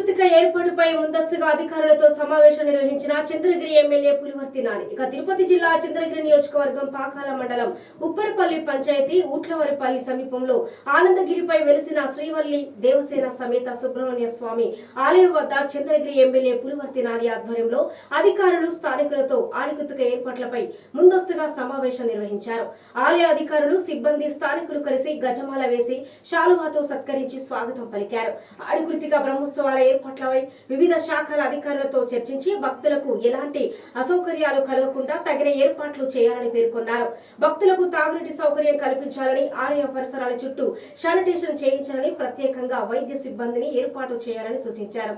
ఆడికృతిక ఏర్పాటుపై ముందస్తుగా అధికారులతో సమావేశం నిర్వహించిన చంద్రగిరి ఎమ్మెల్యే పులివర్తి నాని. ఇక తిరుపతి జిల్లా చంద్రగిరి నియోజకవర్గం పాకాల మండలం ఉప్పరపల్లి పంచాయతీ ఊట్లవారిపల్లి సమీపంలో ఆనందగిరిపై వెలిసిన శ్రీవల్లి దేవసేన సమేత సుబ్రహ్మణ్య స్వామి ఆలయం వద్ద చంద్రగిరి ఎమ్మెల్యే పులివర్తి నాని ఆధ్వర్యంలో అధికారులు స్థానికులతో ఆడికృతిక ఏర్పాట్లపై ముందస్తుగా సమావేశం నిర్వహించారు. ఆలయ అధికారులు సిబ్బంది స్థానికులు కలిసి గజమాల వేసి శాలువాతో సత్కరించి స్వాగతం పలికారు. ఆడికృతిక బ్రహ్మోత్సవాల ఏర్పాట్లపై వివిధ శాఖల అధికారులతో చర్చించి భక్తులకు ఎలాంటి అసౌకర్యాలు కలగకుండా తగిన ఏర్పాట్లు చేయాలని పేర్కొన్నారు. భక్తులకు తాగునీటి సౌకర్యం కల్పించాలని, ఆలయ పరిసరాల చుట్టూ శానిటేషన్ చేయించాలని, ప్రత్యేకంగా వైద్య సిబ్బందిని ఏర్పాటు చేయాలని సూచించారు.